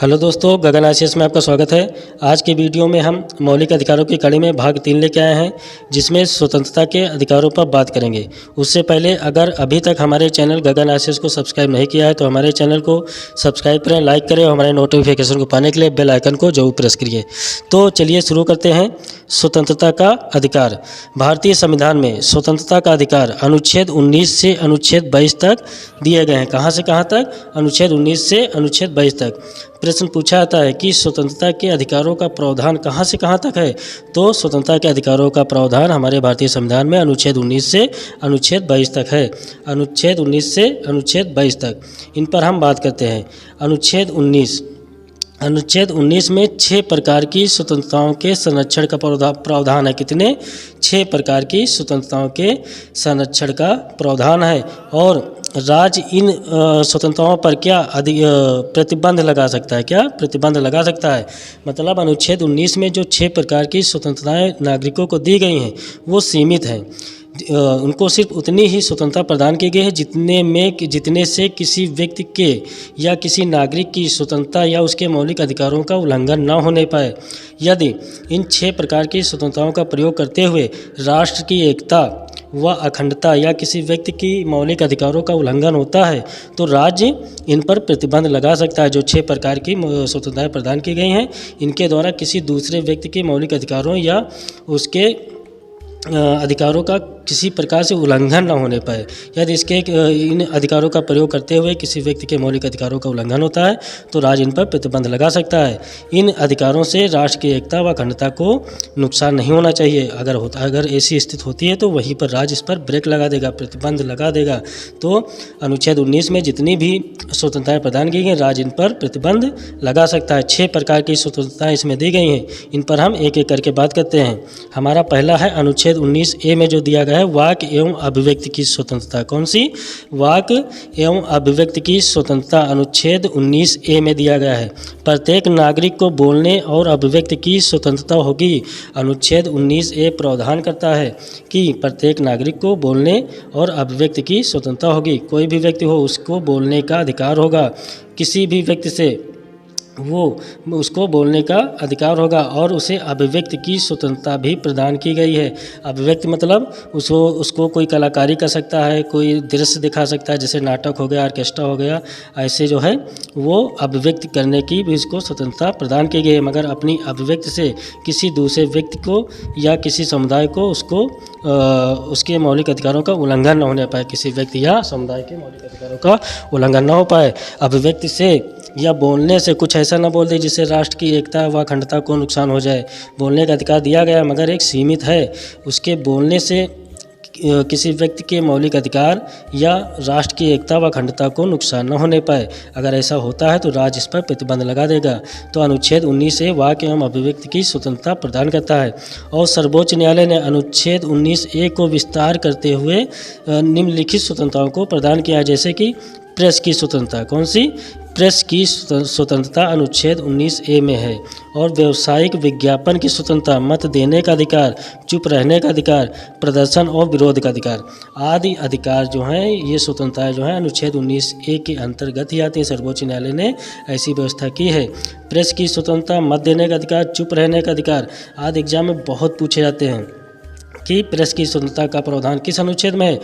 Hello दोस्तों, गगन आशीष में आपका स्वागत है। आज की वीडियो में हम मौलिक अधिकारों की कड़ी में भाग 3 लेके आए हैं, जिसमें स्वतंत्रता के अधिकारों पर बात करेंगे। उससे पहले अगर अभी तक हमारे चैनल गगन आशीष को सब्सक्राइब नहीं किया है तो हमारे चैनल को सब्सक्राइब करें, लाइक करें और हमारे नोटिफिकेशन को पाने के लिए बेल आइकन को जरूर प्रेस करिए। तो चलिए शुरू करते हैं। स्वतंत्रता का अधिकार। भारतीय संविधान में स्वतंत्रता का अधिकार अनुच्छेद 19 से अनुच्छेद 22 तक दिए गए हैं। कहाँ से कहाँ तक? अनुच्छेद 19 से अनुच्छेद 22 तक। प्रश्न पूछा जाता है कि स्वतंत्रता के अधिकारों का प्रावधान कहाँ से कहाँ तक है, तो स्वतंत्रता के अधिकारों का प्रावधान हमारे भारतीय संविधान में अनुच्छेद 19 से अनुच्छेद 22 तक है। अनुच्छेद 19 से अनुच्छेद 22 तक इन पर हम बात करते हैं। अनुच्छेद 19 में 6 प्रकार की स्वतंत्रताओं के संरक्षण का प्रावधान है। कितने? 6 प्रकार की स्वतंत्रताओं के संरक्षण का प्रावधान है। और राज्य इन स्वतंत्रताओं पर क्या प्रतिबंध लगा सकता है? क्या प्रतिबंध लगा सकता है? मतलब अनुच्छेद 19 में जो 6 प्रकार की स्वतंत्रताएं नागरिकों को दी गई हैं वो सीमित हैं। उनको सिर्फ उतनी ही स्वतंत्रता प्रदान की गई है जितने से किसी व्यक्ति के या किसी नागरिक की स्वतंत्रता या उसके मौलिक अधिकारों का उल्लंघन न होने पाए। यदि इन 6 प्रकार की स्वतंत्रताओं का प्रयोग करते हुए राष्ट्र की एकता व अखंडता या किसी व्यक्ति की मौलिक अधिकारों का उल्लंघन होता है तो राज्य इन पर प्रतिबंध लगा सकता है। जो 6 प्रकार की स्वतंत्रताएं प्रदान की गई हैं, इनके द्वारा किसी दूसरे व्यक्ति के मौलिक अधिकारों या उसके अधिकारों का किसी प्रकार से उल्लंघन न होने पाए। यदि इन अधिकारों का प्रयोग करते हुए किसी व्यक्ति के मौलिक अधिकारों का उल्लंघन होता है तो राज्य इन पर प्रतिबंध लगा सकता है। इन अधिकारों से राष्ट्र की एकता व अखंडता को नुकसान नहीं होना चाहिए। अगर ऐसी स्थिति होती है तो वहीं पर राज्य इस पर ब्रेक लगा देगा, प्रतिबंध लगा देगा। तो अनुच्छेद 19 में जितनी भी स्वतंत्रताएँ प्रदान की गई, राज्य इन पर प्रतिबंध लगा सकता है। 6 प्रकार की स्वतंत्रताएँ इसमें दी गई हैं, इन पर हम एक एक करके बात करते हैं। हमारा पहला है अनुच्छेद 19A में जो दिया गया है वाक एवं अभिव्यक्ति की स्वतंत्रता। कौन सी? वाक एवं अभिव्यक्ति की स्वतंत्रता अनुच्छेद 19A में दिया गया है। प्रत्येक नागरिक को बोलने और अभिव्यक्ति की स्वतंत्रता होगी। अनुच्छेद 19A प्रावधान करता है कि प्रत्येक नागरिक को बोलने और अभिव्यक्ति की स्वतंत्रता होगी। कोई भी व्यक्ति हो उसको बोलने का अधिकार होगा। किसी भी व्यक्ति से उसको बोलने का अधिकार होगा और उसे अभिव्यक्ति की स्वतंत्रता भी प्रदान की गई है। अभिव्यक्ति मतलब उसको कोई कलाकारी कर सकता है, कोई दृश्य दिखा सकता है, जैसे नाटक हो गया, ऑर्केस्ट्रा हो गया, ऐसे जो है वो अभिव्यक्ति करने की भी उसको स्वतंत्रता प्रदान की गई है। मगर अपनी अभिव्यक्ति से किसी दूसरे व्यक्ति को या किसी समुदाय को उसके मौलिक अधिकारों का उल्लंघन न होने पाए। किसी व्यक्ति या समुदाय के मौलिक अधिकारों का उल्लंघन न हो पाए। अभिव्यक्ति से या बोलने से कुछ ऐसा न बोल दे जिससे राष्ट्र की एकता व अखंडता को नुकसान हो जाए। बोलने का अधिकार दिया गया मगर एक सीमित है। उसके बोलने से किसी व्यक्ति के मौलिक अधिकार या राष्ट्र की एकता व अखंडता को नुकसान न होने पाए। अगर ऐसा होता है तो राज्य इस पर प्रतिबंध लगा देगा। तो अनुच्छेद 19A वाक एवं अभिव्यक्ति की स्वतंत्रता प्रदान करता है। और सर्वोच्च न्यायालय ने अनुच्छेद 19A को विस्तार करते हुए निम्नलिखित स्वतंत्रताओं को प्रदान किया, जैसे कि प्रेस की स्वतंत्रता। कौन सी? प्रेस की स्वतंत्रता अनुच्छेद 19A में है। और व्यावसायिक विज्ञापन की स्वतंत्रता, मत देने का अधिकार, चुप रहने का अधिकार, प्रदर्शन और विरोध का अधिकार आदि अधिकार जो हैं, ये स्वतंत्रताएं जो हैं अनुच्छेद 19A के अंतर्गत ही आती हैं। सर्वोच्च न्यायालय ने ऐसी व्यवस्था की है। प्रेस की स्वतंत्रता, मत देने का अधिकार, चुप रहने का अधिकार आदि एग्जाम में बहुत पूछे जाते हैं कि प्रेस की स्वतंत्रता का प्रावधान किस अनुच्छेद में है?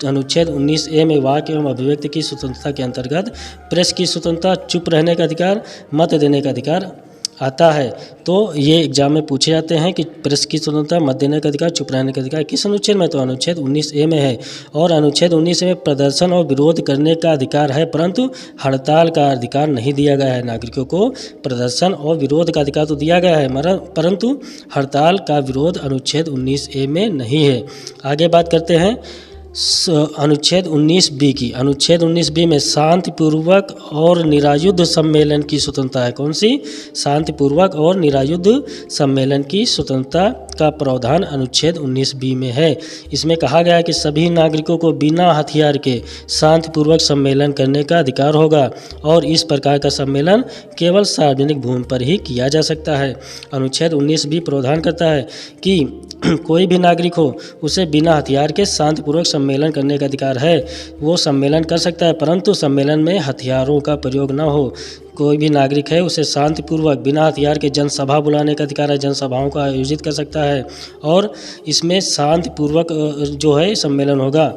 अनुच्छेद 19A में वाक एवं अभिव्यक्ति की स्वतंत्रता के अंतर्गत प्रेस की स्वतंत्रता, चुप रहने का अधिकार, मत देने का अधिकार आता है। तो ये एग्जाम में पूछे जाते हैं कि प्रेस की स्वतंत्रता, मत देने का अधिकार, चुप रहने का अधिकार किस अनुच्छेद में? तो अनुच्छेद 19A में है। और अनुच्छेद 19A में प्रदर्शन और विरोध करने का अधिकार है, परंतु हड़ताल का अधिकार नहीं दिया गया है। नागरिकों को प्रदर्शन और विरोध का अधिकार तो दिया गया है परंतु हड़ताल का विरोध अनुच्छेद 19A में नहीं है। आगे बात करते हैं अनुच्छेद 19B की। अनुच्छेद 19B में शांतिपूर्वक और निरायुध सम्मेलन की स्वतंत्रता है। कौन सी? शांतिपूर्वक और निरायुध सम्मेलन की स्वतंत्रता का प्रावधान अनुच्छेद 19B में है। इसमें कहा गया है कि सभी नागरिकों को बिना हथियार के शांतिपूर्वक सम्मेलन करने का अधिकार होगा और इस प्रकार का सम्मेलन केवल सार्वजनिक भूमि पर ही किया जा सकता है। अनुच्छेद 19B प्रावधान करता है कि कोई भी नागरिक हो उसे बिना हथियार के शांतिपूर्वक सम्मेलन करने का अधिकार है वो सम्मेलन कर सकता है, परंतु सम्मेलन में हथियारों का प्रयोग न हो। कोई भी नागरिक है उसे शांतिपूर्वक बिना हथियार के जनसभा बुलाने का अधिकार है, जनसभाओं का आयोजित कर सकता है और इसमें शांतिपूर्वक जो है सम्मेलन होगा।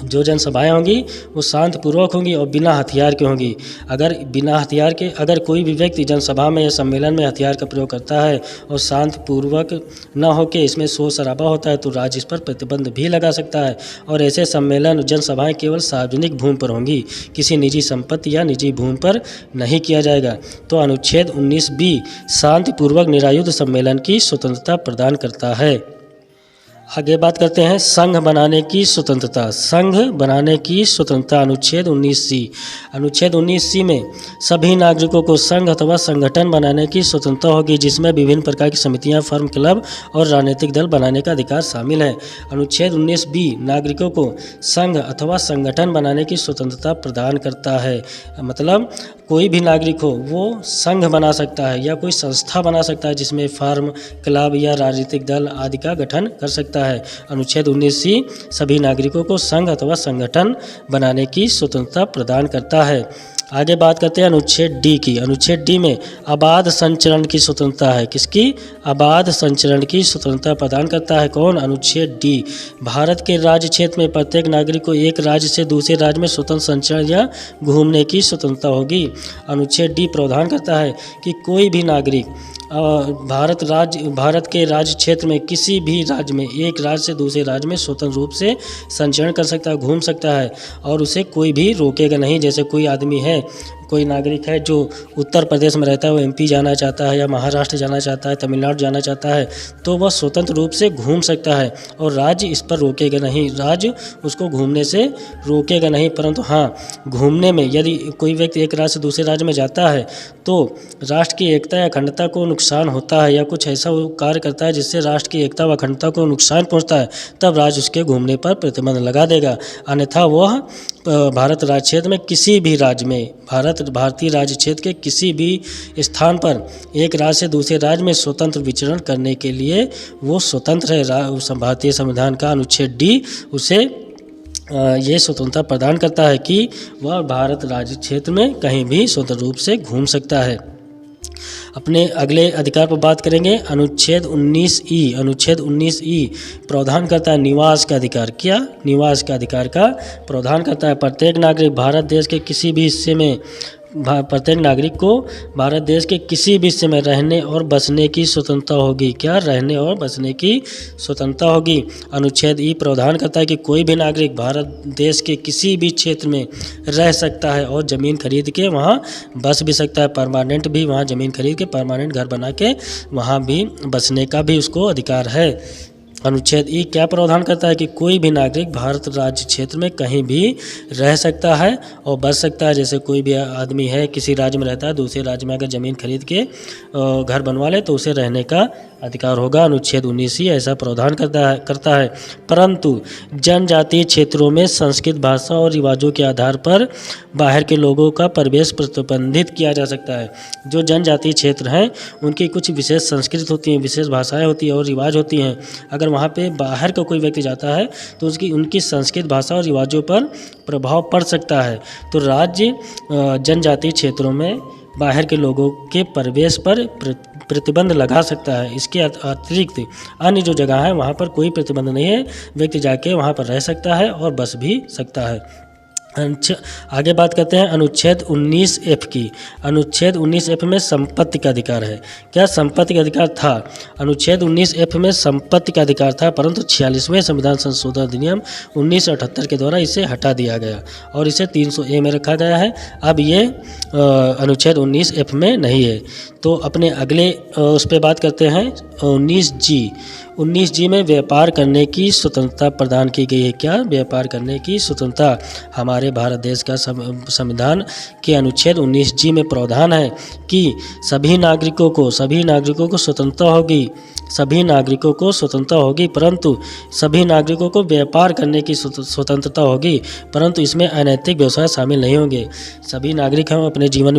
जो जनसभाएं होंगी वो शांतिपूर्वक होंगी और बिना हथियार के होंगी। अगर बिना हथियार के अगर कोई भी व्यक्ति जनसभा में या सम्मेलन में हथियार का प्रयोग करता है और शांतिपूर्वक न होकर इसमें शोर शराबा होता है तो राज्य इस पर प्रतिबंध भी लगा सकता है। और ऐसे सम्मेलन जनसभाएं केवल सार्वजनिक भूमि पर होंगी, किसी निजी संपत्ति या निजी भूमि पर नहीं किया जाएगा। तो अनुच्छेद 19B शांतिपूर्वक निरायुध सम्मेलन की स्वतंत्रता प्रदान करता है। आगे बात करते हैं संघ बनाने की स्वतंत्रता। संघ बनाने की स्वतंत्रता अनुच्छेद 19C। अनुच्छेद 19C में सभी नागरिकों को संघ अथवा संगठन बनाने की स्वतंत्रता होगी, जिसमें विभिन्न प्रकार की समितियां, फर्म, क्लब और राजनीतिक दल बनाने का अधिकार शामिल है। अनुच्छेद 19B नागरिकों को संघ अथवा संगठन बनाने की स्वतंत्रता प्रदान करता है। मतलब कोई भी नागरिक हो वो संघ बना सकता है या कोई संस्था बना सकता है जिसमें फर्म, क्लब या राजनीतिक दल आदि का गठन कर सकता है। अनुच्छेद 19C सभी नागरिकों को संघ अथवा संगठन बनाने की स्वतंत्रता प्रदान करता है। आगे बात करते हैं अनुच्छेद D की। अनुच्छेद D में अबाध संचरण की स्वतंत्रता है। किसकी? अबाध संचरण की स्वतंत्रता प्रदान करता है कौन? अनुच्छेद D। भारत के राज्य क्षेत्र में प्रत्येक नागरिक को एक राज्य से दूसरे राज्य में स्वतंत्र संचरण या घूमने की स्वतंत्रता होगी। अनुच्छेद D प्रावधान करता है कि कोई भी नागरिक भारत के राज्य क्षेत्र में किसी भी राज्य में एक राज्य से दूसरे राज्य में स्वतंत्र रूप से संचरण कर सकता है, घूम सकता है और उसे कोई भी रोकेगा नहीं। जैसे कोई आदमी है, कोई नागरिक है जो उत्तर प्रदेश में रहता है, वो MP जाना चाहता है या महाराष्ट्र जाना चाहता है, तमिलनाडु जाना चाहता है, तो वह स्वतंत्र रूप से घूम सकता है और राज्य इस पर रोकेगा नहीं, राज्य उसको घूमने से रोकेगा नहीं। परंतु हाँ, घूमने में यदि कोई व्यक्ति एक राज्य से दूसरे राज्य में जाता है तो राष्ट्र की एकता या अखंडता को नुकसान होता है या कुछ ऐसा वो कार्य करता है जिससे राष्ट्र की एकता व अखंडता को नुकसान पहुँचता है, तब राज्य उसके घूमने पर प्रतिबंध लगा देगा। अन्यथा वह भारत राज्य क्षेत्र में किसी भी राज्य में भारतीय राज्य क्षेत्र के किसी भी स्थान पर एक राज्य से दूसरे राज्य में स्वतंत्र विचरण करने के लिए वो स्वतंत्र है। भारतीय संविधान का अनुच्छेद D उसे ये स्वतंत्रता प्रदान करता है कि वह भारत राज्य क्षेत्र में कहीं भी स्वतंत्र रूप से घूम सकता है। अपने अगले अधिकार पर बात करेंगे। अनुच्छेद 19E। अनुच्छेद 19E प्रावधान करता है निवास का अधिकार। क्या? निवास का अधिकार का प्रावधान करता है। प्रत्येक नागरिक भारत देश के किसी भी हिस्से में प्रत्येक नागरिक को भारत देश के किसी भी हिस्से में रहने और बसने की स्वतंत्रता होगी। क्या? रहने और बसने की स्वतंत्रता होगी। अनुच्छेद E प्रावधान करता है कि कोई भी नागरिक भारत देश के किसी भी क्षेत्र में रह सकता है और ज़मीन खरीद के वहाँ बस भी सकता है। परमानेंट भी वहाँ ज़मीन खरीद के परमानेंट घर बना के वहाँ भी बसने का भी उसको अधिकार है। अनुच्छेद E क्या प्रावधान करता है कि कोई भी नागरिक भारत राज्य क्षेत्र में कहीं भी रह सकता है और बस सकता है। जैसे कोई भी आदमी है किसी राज्य में रहता है, दूसरे राज्य में अगर ज़मीन खरीद के घर बनवा ले तो उसे रहने का अधिकार होगा। अनुच्छेद 19E ऐसा प्रावधान करता है। परंतु जनजातीय क्षेत्रों में संस्कृत भाषा और रिवाजों के आधार पर बाहर के लोगों का प्रवेश प्रतिबंधित किया जा सकता है। जो जनजातीय क्षेत्र हैं उनकी कुछ विशेष संस्कृत होती हैं, विशेष भाषाएं होती हैं और रिवाज होती हैं। अगर वहाँ पे बाहर का कोई व्यक्ति जाता है तो उनकी संस्कृत भाषा और रिवाजों पर प्रभाव पड़ सकता है। तो राज्य जनजातीय क्षेत्रों में बाहर के लोगों के प्रवेश पर प्रतिबंध लगा सकता है। इसके अतिरिक्त अन्य जो जगह है वहाँ पर कोई प्रतिबंध नहीं है, व्यक्ति जाके वहाँ पर रह सकता है और बस भी सकता है। आगे बात करते हैं अनुच्छेद 19F की। अनुच्छेद 19F में संपत्ति का अधिकार है। क्या संपत्ति का अधिकार था? अनुच्छेद 19F में संपत्ति का अधिकार था, परंतु 46वें संविधान संशोधन अधिनियम 1978 के द्वारा इसे हटा दिया गया और इसे 300A में रखा गया है। अब ये अनुच्छेद 19F में नहीं है। तो अपने अगले उस पर बात करते हैं 19G। 19G में व्यापार करने की स्वतंत्रता प्रदान की गई है। क्या? व्यापार करने की स्वतंत्रता हमारे भारत देश का संविधान के अनुच्छेद 19G में प्रावधान है कि सभी नागरिकों को स्वतंत्रता होगी। सभी नागरिकों को स्वतंत्रता होगी, परंतु सभी नागरिकों को व्यापार करने की स्वतंत्रता होगी, परंतु इसमें अनैतिक व्यवसाय शामिल नहीं होंगे। सभी नागरिक हम अपने जीवन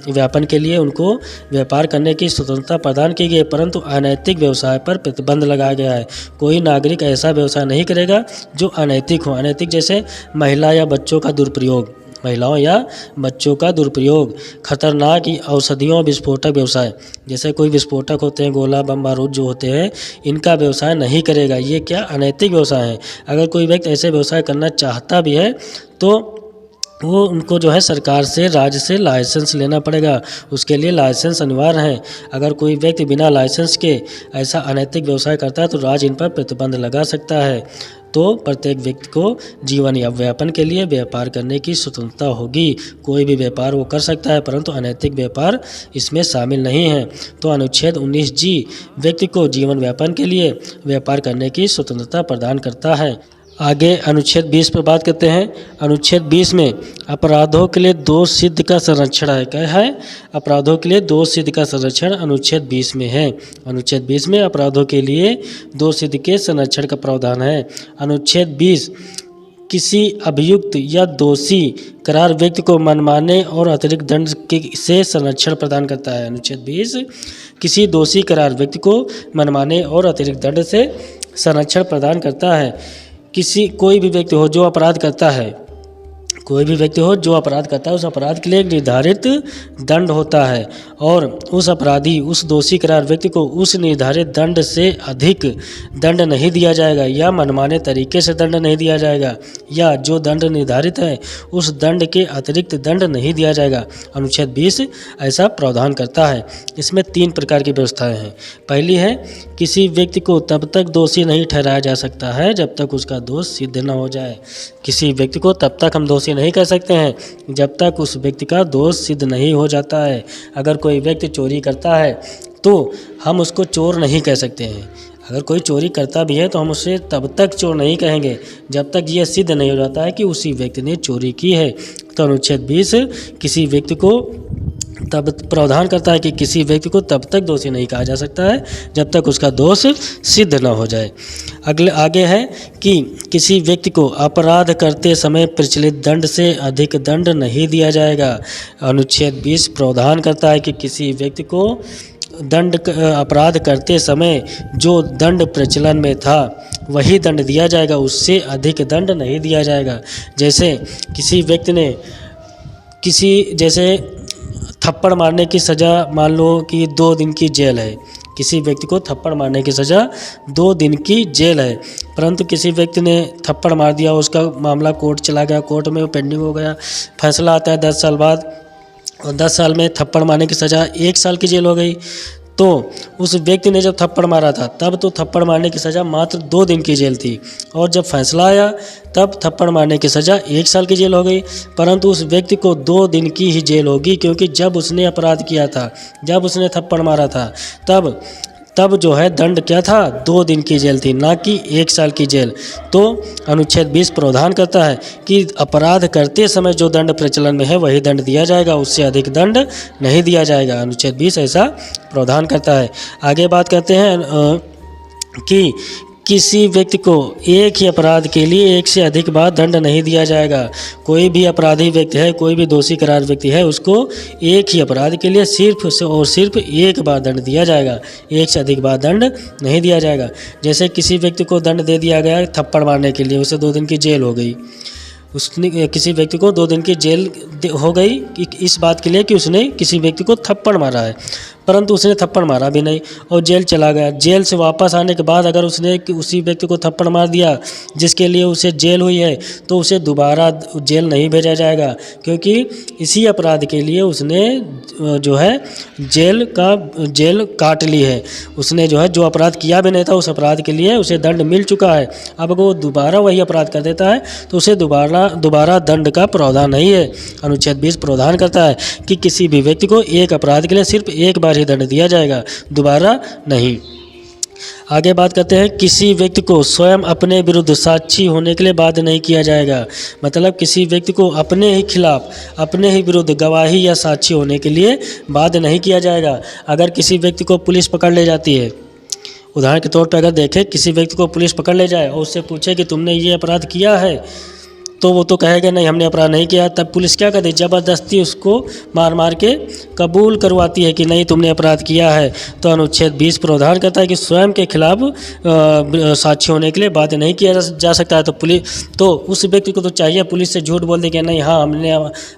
व्यापन के लिए उनको व्यापार करने की स्वतंत्रता प्रदान की गई, परंतु अनैतिक व्यवसाय पर प्रतिबंध लगा लगाया गया है। कोई नागरिक ऐसा व्यवसाय नहीं करेगा जो अनैतिक हो। अनैतिक जैसे महिला या बच्चों का दुरुपयोग, महिलाओं या बच्चों का दुरुपयोग, खतरनाक औषधियों विस्फोटक व्यवसाय, जैसे कोई विस्फोटक होते हैं, गोला बम बारूद जो होते हैं, इनका व्यवसाय नहीं करेगा। ये क्या अनैतिक व्यवसाय है। अगर कोई व्यक्ति ऐसे व्यवसाय करना चाहता भी है तो वो उनको जो है सरकार से, राज्य से लाइसेंस लेना पड़ेगा। उसके लिए लाइसेंस अनिवार्य है। अगर कोई व्यक्ति बिना लाइसेंस के ऐसा अनैतिक व्यवसाय करता है तो राज्य इन पर प्रतिबंध लगा सकता है। तो प्रत्येक व्यक्ति को जीवन यापन के लिए व्यापार करने की स्वतंत्रता होगी। कोई भी व्यापार वो कर सकता है, परंतु अनैतिक व्यापार इसमें शामिल नहीं है। तो अनुच्छेद 19G व्यक्ति को जीवन यापन के लिए व्यापार करने की स्वतंत्रता प्रदान करता है। आगे अनुच्छेद 20 पर बात करते हैं। अनुच्छेद 20 में अपराधों के लिए दोष सिद्ध का संरक्षण है। क्या है? अपराधों के लिए दोष सिद्ध का संरक्षण अनुच्छेद 20 में है। अनुच्छेद 20 में अपराधों के लिए दोष सिद्ध के संरक्षण का प्रावधान है। अनुच्छेद 20 किसी अभियुक्त या दोषी करार व्यक्ति को मनमाने और अतिरिक्त दंड से संरक्षण प्रदान करता है। अनुच्छेद 20 किसी दोषी करार व्यक्ति को मनमाने और अतिरिक्त दंड से संरक्षण प्रदान करता है। कोई भी व्यक्ति हो जो अपराध करता है, उस अपराध के लिए एक निर्धारित दंड होता है और उस अपराधी, उस दोषी करार व्यक्ति को उस निर्धारित दंड से अधिक दंड नहीं दिया जाएगा या मनमाने तरीके से दंड नहीं दिया जाएगा, या जो दंड निर्धारित है उस दंड के अतिरिक्त दंड नहीं दिया जाएगा। अनुच्छेद 20 ऐसा प्रावधान करता है। इसमें 3 प्रकार की व्यवस्थाएं हैं। पहली है, किसी व्यक्ति को तब तक दोषी नहीं ठहराया जा सकता है जब तक उसका दोष सिद्ध न हो जाए। किसी व्यक्ति को तब तक हम दोषी नहीं कर सकते हैं जब तक उस व्यक्ति का दोष सिद्ध नहीं हो जाता है। अगर कोई व्यक्ति चोरी करता है तो हम उसको चोर नहीं कह सकते हैं। अगर कोई चोरी करता भी है तो हम उसे तब तक चोर नहीं कहेंगे जब तक यह सिद्ध नहीं हो जाता है कि उसी व्यक्ति ने चोरी की है। तो अनुच्छेद 20 किसी व्यक्ति को तब प्रावधान करता है कि किसी व्यक्ति को तब तक दोषी नहीं कहा जा सकता है जब तक उसका दोष सिद्ध न हो जाए। आगे है कि किसी व्यक्ति को अपराध करते समय प्रचलित दंड से अधिक दंड नहीं दिया जाएगा। अनुच्छेद 20 प्रावधान करता है कि किसी व्यक्ति को अपराध करते समय जो दंड प्रचलन में था वही दंड दिया जाएगा, उससे अधिक दंड नहीं दिया जाएगा। जैसे किसी व्यक्ति ने जैसे थप्पड़ मारने की सज़ा, मान लो कि 2 दिन की जेल है। किसी व्यक्ति को थप्पड़ मारने की सज़ा 2 दिन की जेल है, परंतु किसी व्यक्ति ने थप्पड़ मार दिया, उसका मामला कोर्ट चला गया, कोर्ट में पेंडिंग हो गया, फैसला आता है 10 साल बाद और 10 साल में थप्पड़ मारने की सज़ा 1 साल की जेल हो गई। तो उस व्यक्ति ने जब थप्पड़ मारा था तब तो थप्पड़ मारने की सज़ा मात्र 2 दिन की जेल थी, और जब फैसला आया तब थप्पड़ मारने की सज़ा 1 साल की जेल हो गई। परंतु उस व्यक्ति को 2 दिन की ही जेल होगी, क्योंकि जब उसने अपराध किया था, जब उसने थप्पड़ मारा था, तब जो है दंड क्या था, 2 दिन की जेल थी, ना कि 1 साल की जेल। तो अनुच्छेद 20 प्रावधान करता है कि अपराध करते समय जो दंड प्रचलन में है वही दंड दिया जाएगा, उससे अधिक दंड नहीं दिया जाएगा। अनुच्छेद 20 ऐसा प्रावधान करता है। आगे बात करते हैं कि किसी व्यक्ति को एक ही अपराध के लिए एक से अधिक बार दंड नहीं दिया जाएगा। कोई भी अपराधी व्यक्ति है, कोई भी दोषी करार व्यक्ति है, उसको एक ही अपराध के लिए सिर्फ और सिर्फ 1 बार दंड दिया जाएगा, 1 से अधिक बार दंड नहीं दिया जाएगा। जैसे किसी व्यक्ति को दंड दे दिया गया थप्पड़ मारने के लिए, उसे 2 दिन की जेल हो गई। किसी व्यक्ति को 2 दिन की जेल हो गई इस बात के लिए कि उसने किसी व्यक्ति को थप्पड़ मारा है, परंतु उसने थप्पड़ मारा भी नहीं और जेल चला गया। जेल से वापस आने के बाद अगर उसने उसी व्यक्ति को थप्पड़ मार दिया जिसके लिए उसे जेल हुई है, तो उसे दोबारा जेल नहीं भेजा जाएगा, क्योंकि इसी अपराध के लिए उसने जो है जेल काट ली है। उसने जो है जो अपराध किया भी नहीं था, उस अपराध के लिए उसे दंड मिल चुका है। अब अगर वो दोबारा वही अपराध कर देता है तो उसे दोबारा दंड का प्रावधान नहीं है। अनुच्छेद 20 प्रावधान करता है कि किसी भी व्यक्ति को एक अपराध के लिए सिर्फ 1 बार ही दंड दिया जाएगा, दोबारा नहीं। आगे बात करते हैं, किसी व्यक्ति को स्वयं अपने विरुद्ध साक्षी होने के लिए बाध्य नहीं किया जाएगा। मतलब किसी व्यक्ति को अपने ही खिलाफ, अपने ही विरुद्ध गवाही या साक्षी होने के लिए बाध्य नहीं किया जाएगा। अगर किसी व्यक्ति को पुलिस पकड़ ले जाती है, उदाहरण के तौर पर अगर देखें, किसी व्यक्ति को पुलिस पकड़ ले जाए और उससे पूछे कि तुमने ये अपराध किया है, तो वो तो कहेगा नहीं हमने अपराध नहीं किया। तब पुलिस क्या करती है, ज़बरदस्ती उसको मार मार के कबूल करवाती है कि नहीं तुमने अपराध किया है। तो अनुच्छेद 20 प्रावधान करता है कि स्वयं के खिलाफ साक्षी होने के लिए बाध्य नहीं किया जा सकता है। तो पुलिस तो उस व्यक्ति को तो चाहिए पुलिस से झूठ बोल दे कि नहीं हाँ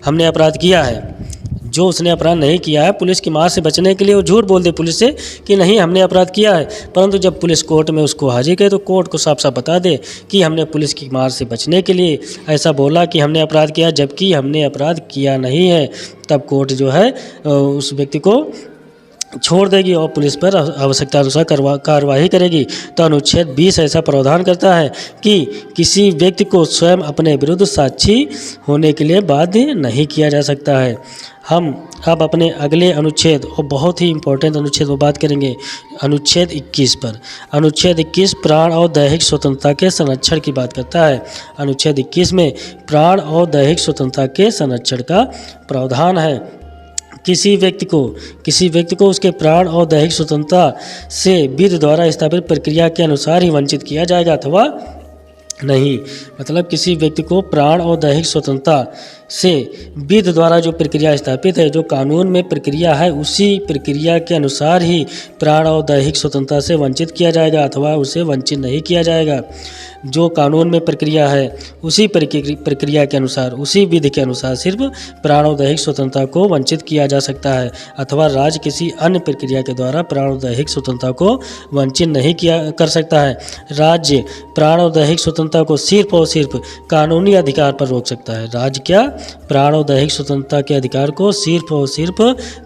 हमने अपराध किया है। जो उसने अपराध नहीं किया है, पुलिस की मार से बचने के लिए वो झूठ बोल दे पुलिस से कि नहीं हमने अपराध किया है। परंतु जब पुलिस कोर्ट में उसको हाजिर करे तो कोर्ट को साफ साफ बता दे कि हमने पुलिस की मार से बचने के लिए ऐसा बोला कि हमने अपराध किया, जबकि हमने अपराध किया नहीं है। तब कोर्ट जो है उस व्यक्ति को छोड़ देगी और पुलिस पर आवश्यकता अनुसार कार्रवाई करेगी। तो अनुच्छेद 20 ऐसा प्रावधान करता है कि किसी व्यक्ति को स्वयं अपने विरुद्ध साक्षी होने के लिए बाध्य नहीं किया जा सकता है। हम अब अपने अगले अनुच्छेद और बहुत ही इम्पोर्टेंट अनुच्छेद पर बात करेंगे, अनुच्छेद 21 पर। अनुच्छेद 21 प्राण और दैहिक स्वतंत्रता के संरक्षण की बात करता है। अनुच्छेद 21 में प्राण और दैहिक स्वतंत्रता के संरक्षण का प्रावधान है। किसी व्यक्ति को उसके प्राण और दैहिक स्वतंत्रता से विधि द्वारा स्थापित प्रक्रिया के अनुसार ही वंचित किया जाएगा अथवा नहीं। मतलब किसी व्यक्ति को प्राण और दैहिक स्वतंत्रता से विधि द्वारा जो प्रक्रिया स्थापित है, जो कानून में प्रक्रिया है, उसी प्रक्रिया के अनुसार ही प्राण और दैहिक स्वतंत्रता से वंचित किया जाएगा अथवा उसे वंचित नहीं किया जाएगा। जो कानून में प्रक्रिया है उसी प्रक्रिया के अनुसार, उसी विधि के अनुसार सिर्फ प्राण और दैहिक स्वतंत्रता को वंचित किया जा सकता है अथवा राज्य किसी अन्य प्रक्रिया के द्वारा प्राण और दैहिक स्वतंत्रता को वंचित नहीं कर सकता है। राज्य प्राण और दैहिक स्वतंत्रता को सिर्फ और सिर्फ कानूनी अधिकार पर रोक सकता है। राज्य क्या प्राण और दैहिक स्वतंत्रता के अधिकार को सिर्फ और सिर्फ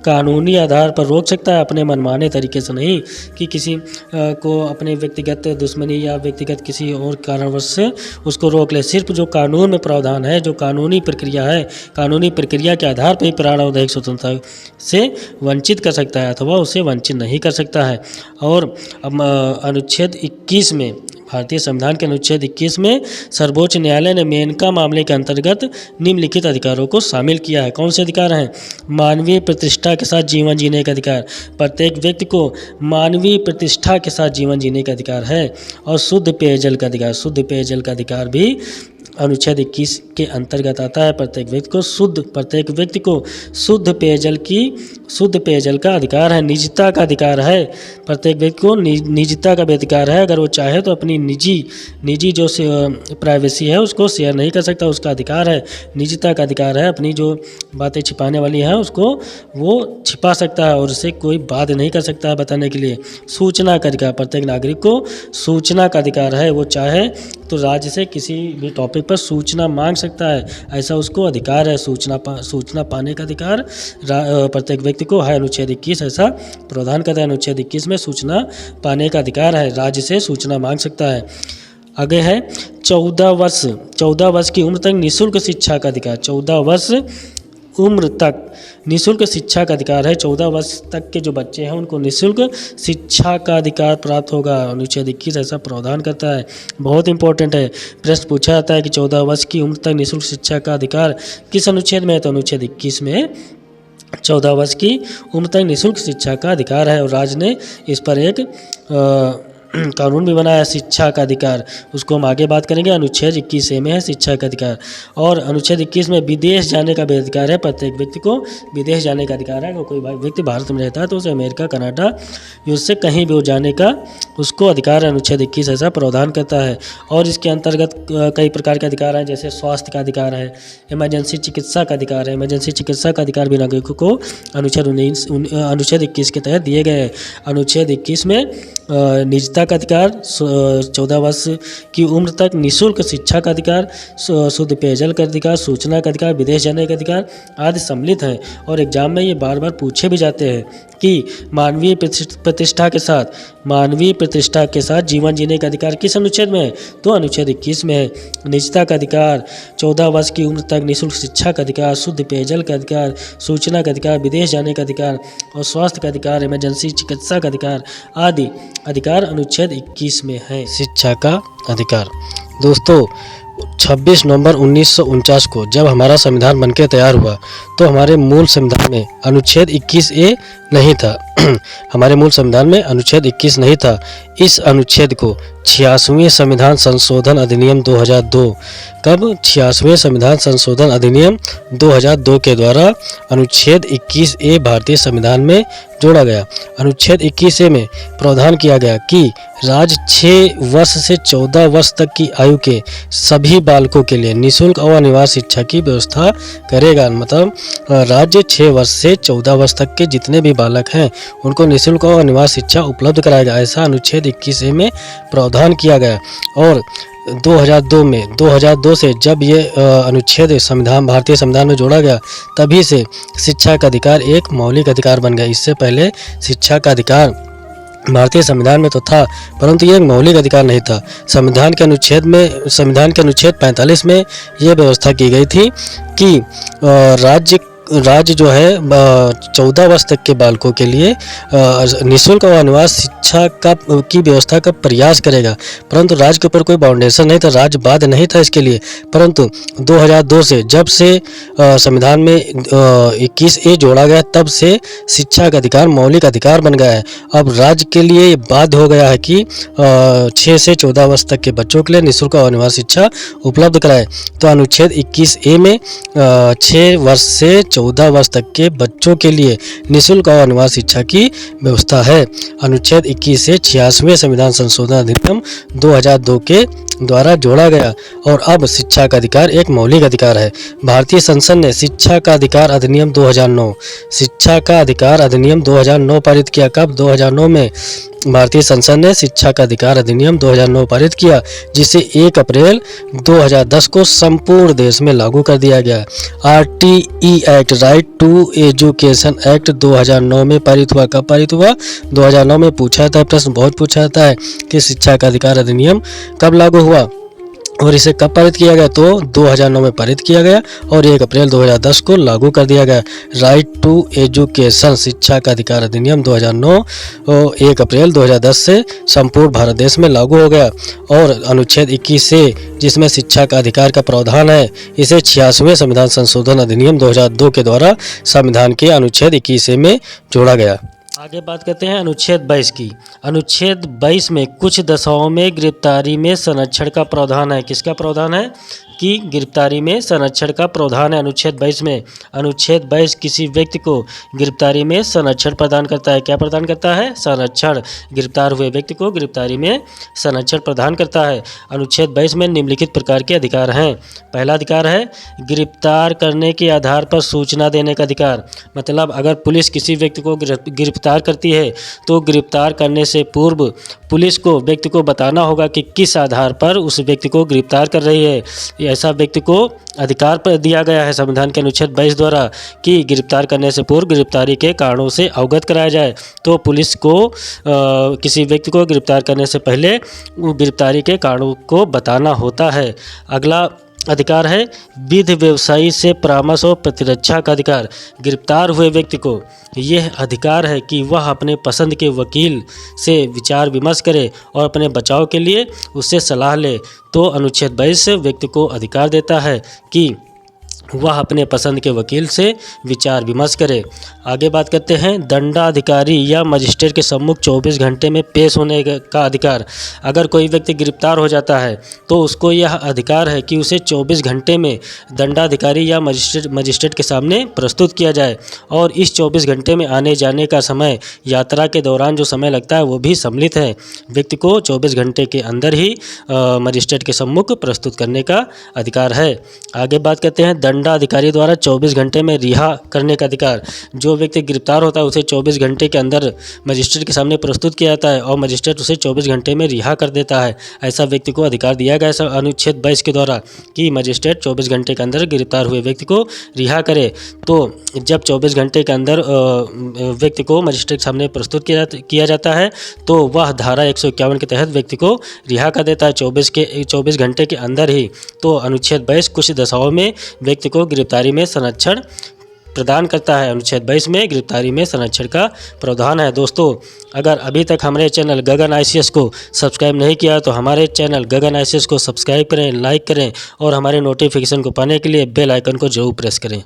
कानूनी आधार पर रोक सकता है, अपने मनमाने तरीके से नहीं कि किसी को अपने व्यक्तिगत दुश्मनी या व्यक्तिगत किसी और कारणवश से उसको रोक ले। सिर्फ जो कानून में प्रावधान है, जो कानूनी प्रक्रिया है, कानूनी प्रक्रिया के आधार पर ही प्राण और दैहिक स्वतंत्रता से वंचित कर सकता है अथवा उसे वंचित नहीं कर सकता है। और अनुच्छेद 21 में, भारतीय संविधान के अनुच्छेद 21 में सर्वोच्च न्यायालय ने मेनका मामले के अंतर्गत निम्नलिखित अधिकारों को शामिल किया है। कौन से अधिकार हैं? मानवीय प्रतिष्ठा के साथ जीवन जीने का अधिकार। प्रत्येक व्यक्ति को मानवीय प्रतिष्ठा के साथ जीवन जीने का अधिकार है। और शुद्ध पेयजल का अधिकार, शुद्ध पेयजल का अधिकार भी अनुच्छेद 21 के अंतर्गत आता है। प्रत्येक व्यक्ति को शुद्ध पेयजल का अधिकार है। निजता का अधिकार है, प्रत्येक व्यक्ति को निजता का भी अधिकार है। अगर वो चाहे तो अपनी निजी जो प्राइवेसी है उसको शेयर नहीं कर सकता, उसका अधिकार है। निजता का अधिकार है, अपनी जो बातें छिपाने वाली हैं उसको वो छिपा सकता है और उसे कोई बाध्य नहीं कर सकता है बताने के लिए। सूचना का अधिकार, प्रत्येक नागरिक को सूचना का अधिकार है। वो चाहे तो राज्य से किसी भी टॉपिक पर सूचना मांग सकता है, ऐसा उसको अधिकार है। सूचना पाने का अधिकार प्रत्येक व्यक्ति को है। अनुच्छेद 21 ऐसा प्रावधान करता है। अनुच्छेद 21 में सूचना पाने का अधिकार है, राज्य से सूचना मांग सकता है। आगे है 14 वर्ष की उम्र तक निःशुल्क शिक्षा का अधिकार। 14 वर्ष उम्र तक निःशुल्क शिक्षा का अधिकार है। 14 वर्ष तक के जो बच्चे हैं उनको निःशुल्क शिक्षा का अधिकार प्राप्त होगा। अनुच्छेद 21 ऐसा प्रावधान करता है। बहुत इंपॉर्टेंट है, प्रश्न पूछा जाता है कि 14 वर्ष की उम्र तक निःशुल्क शिक्षा का अधिकार किस अनुच्छेद में है? तो अनुच्छेद 21 में 14 वर्ष की उम्र तक निःशुल्क शिक्षा का अधिकार है। और राज्य ने इस पर एक कानून भी बनाया, शिक्षा का अधिकार, उसको हम आगे बात करेंगे। अनुच्छेद 21 में है शिक्षा का अधिकार। और अनुच्छेद 21 में विदेश जाने का भी अधिकार है। प्रत्येक व्यक्ति को विदेश जाने का अधिकार है। अगर कोई व्यक्ति भारत में रहता है तो उसे अमेरिका, कनाडा, उससे कहीं भी जाने का उसको अधिकार है। अनुच्छेद 21 ऐसा प्रावधान करता है। और इसके अंतर्गत कई प्रकार के अधिकार हैं, जैसे स्वास्थ्य का अधिकार है, इमरजेंसी चिकित्सा का अधिकार है। इमरजेंसी चिकित्सा का अधिकार भी नागरिकों को अनुच्छेद 21 के तहत दिए गए हैं। अनुच्छेद 21 में निजता का अधिकार, 14 वर्ष की उम्र तक निःशुल्क शिक्षा का अधिकार, शुद्ध पेयजल का अधिकार, सूचना का अधिकार, विदेश जाने का अधिकार आदि सम्मिलित हैं। और एग्जाम में ये बार बार पूछे भी जाते हैं कि मानवीय प्रतिष्ठा के साथ जीवन जीने का अधिकार किस अनुच्छेद में है? तो अनुच्छेद 21 में है। निजता का अधिकार, 14 वर्ष की उम्र तक निःशुल्क शिक्षा का अधिकार, शुद्ध पेयजल का अधिकार, सूचना का अधिकार, विदेश जाने का अधिकार और स्वास्थ्य का अधिकार, इमरजेंसी चिकित्सा का अधिकार आदि अधिकार अनुच्छेद 21 में है। शिक्षा का अधिकार। दोस्तों, 26 नवंबर 1949 को जब हमारा संविधान बनकर तैयार हुआ तो हमारे मूल संविधान में अनुच्छेद 21A नहीं था। हमारे मूल संविधान में अनुच्छेद 21 नहीं था। इस अनुच्छेद को 86वें संविधान संशोधन अधिनियम 2002 कब 86वें संविधान संशोधन अधिनियम 2002 के द्वारा अनुच्छेद 21A भारतीय संविधान में जोड़ा गया। अनुच्छेद 21A में प्रावधान किया गया कि राज्य 6 वर्ष से 14 वर्ष तक की आयु के सभी बालकों के लिए निःशुल्क और अनिवार्य शिक्षा की व्यवस्था करेगा। मतलब राज्य 6 वर्ष से 14 वर्ष तक के जितने भी बालक हैं उनको निःशुल्क और अनिवार्य शिक्षा उपलब्ध कराएगा, ऐसा अनुच्छेद 21A में प्रावधान किया गया। और 2002 से जब ये अनुच्छेद संविधान भारतीय संविधान में जोड़ा गया तभी से शिक्षा का अधिकार एक मौलिक अधिकार बन गया। इससे पहले शिक्षा का अधिकार भारतीय संविधान में तो था परंतु ये एक मौलिक अधिकार नहीं था। संविधान के अनुच्छेद 45 में ये व्यवस्था की गई थी कि राज्य जो है 14 वर्ष तक के बालकों के लिए निःशुल्क और अनिवार्य शिक्षा की व्यवस्था का प्रयास करेगा, परंतु राज्य के ऊपर कोई बाउंडेशन नहीं था, राज्य बाध्य नहीं था इसके लिए। परंतु 2002 से जब से संविधान में 21A जोड़ा गया तब से शिक्षा का अधिकार मौलिक अधिकार बन गया है। अब राज्य के लिए बाध्य हो गया है कि 6 से 14 वर्ष तक के बच्चों के लिए निःशुल्क और अनिवार्य शिक्षा उपलब्ध कराए। तो अनुच्छेद 21A में 6 वर्ष से 14 वर्ष तक के बच्चों के लिए निःशुल्क और अनिवार्य शिक्षा की व्यवस्था है। अनुच्छेद 21 से 86वें संविधान संशोधन अधिनियम 2002 के द्वारा जोड़ा गया और अब शिक्षा का अधिकार एक मौलिक अधिकार है। भारतीय संसद ने शिक्षा का अधिकार अधिनियम 2009 पारित किया। कब? 2009 में भारतीय संसद ने शिक्षा का अधिकार अधिनियम 2009 पारित किया, जिसे 1 अप्रैल 2010 को संपूर्ण देश में लागू कर दिया गया। RTE act, right to education act 2009 में पारित हुआ। कब पारित हुआ? 2009 में। पूछा जाता है, प्रश्न बहुत पूछा जाता है कि शिक्षा का अधिकार अधिनियम कब लागू हुआ और इसे कब पारित किया गया? तो 2009 में पारित किया गया और 1 अप्रैल 2010 को लागू कर दिया गया। राइट टू एजुकेशन शिक्षा का अधिकार अधिनियम 2009 1 अप्रैल 2010 से संपूर्ण भारत देश में लागू हो गया। और अनुच्छेद 21 से जिसमें शिक्षा का अधिकार का प्रावधान है, इसे 86वें संविधान संशोधन अधिनियम 2002 के द्वारा संविधान के अनुच्छेद 21 में जोड़ा गया। आगे बात करते हैं अनुच्छेद 22 की। अनुच्छेद 22 में कुछ दशाओं में गिरफ्तारी में संरक्षण का प्रावधान है। किसका प्रावधान है? कि गिरफ्तारी में संरक्षण का प्रावधान है अनुच्छेद 22 में। अनुच्छेद 22 किसी व्यक्ति को गिरफ्तारी में संरक्षण प्रदान करता है। क्या प्रदान करता है? संरक्षण। गिरफ्तार हुए व्यक्ति को गिरफ्तारी में संरक्षण प्रदान करता है। अनुच्छेद 22 में निम्नलिखित प्रकार के अधिकार हैं। पहला अधिकार है गिरफ्तार करने के आधार पर सूचना देने का अधिकार। मतलब अगर पुलिस किसी व्यक्ति को गिरफ्तार करती है तो गिरफ्तार करने से पूर्व पुलिस को व्यक्ति को बताना होगा कि किस आधार पर उस व्यक्ति को गिरफ्तार कर रही है। ऐसा व्यक्ति को अधिकार पर दिया गया है संविधान के अनुच्छेद 22 द्वारा कि गिरफ्तार करने से पूर्व गिरफ्तारी के कारणों से अवगत कराया जाए। तो पुलिस को किसी व्यक्ति को गिरफ्तार करने से पहले गिरफ्तारी के कारणों को बताना होता है। अगला अधिकार है विधि व्यवसायी से परामर्श और प्रतिरक्षा का अधिकार। गिरफ्तार हुए व्यक्ति को यह अधिकार है कि वह अपने पसंद के वकील से विचार विमर्श करे और अपने बचाव के लिए उससे सलाह ले। तो अनुच्छेद 22 व्यक्ति को अधिकार देता है कि वह अपने पसंद के वकील से विचार विमर्श करे। आगे बात करते हैं दंडाधिकारी या मजिस्ट्रेट के सम्मुख 24 घंटे में पेश होने का अधिकार। अगर कोई व्यक्ति गिरफ्तार हो जाता है तो उसको यह अधिकार है कि उसे 24 घंटे में दंडाधिकारी या मजिस्ट्रेट के सामने प्रस्तुत किया जाए और इस 24 घंटे में आने जाने का समय, यात्रा के दौरान जो समय लगता है वो भी सम्मिलित है। व्यक्ति को 24 घंटे के अंदर ही मजिस्ट्रेट के सम्मुख प्रस्तुत करने का अधिकार है। आगे बात करते हैं दंडाधिकारी द्वारा 24 घंटे में रिहा करने का अधिकार। जो व्यक्ति गिरफ्तार होता है उसे 24 घंटे के अंदर मजिस्ट्रेट के सामने प्रस्तुत किया जाता है और मजिस्ट्रेट उसे 24 घंटे में रिहा कर देता है। ऐसा व्यक्ति को अधिकार दिया गया है अनुच्छेद 22 के द्वारा कि मजिस्ट्रेट 24 घंटे के अंदर गिरफ्तार हुए व्यक्ति को रिहा करे। तो जब 24 घंटे के अंदर व्यक्ति को मजिस्ट्रेट के सामने प्रस्तुत किया जाता है तो वह धारा 151 के तहत व्यक्ति को रिहा कर देता है 24 घंटे के अंदर ही। तो अनुच्छेद 22 कुछ दशाओं में व्यक्ति को गिरफ्तारी में संरक्षण प्रदान करता है। अनुच्छेद 22 में गिरफ्तारी में संरक्षण का प्रावधान है। दोस्तों, अगर अभी तक हमारे चैनल गगन ICS को सब्सक्राइब नहीं किया तो हमारे चैनल गगन ICS को सब्सक्राइब करें, लाइक करें और हमारे नोटिफिकेशन को पाने के लिए बेल आइकन को जरूर प्रेस करें।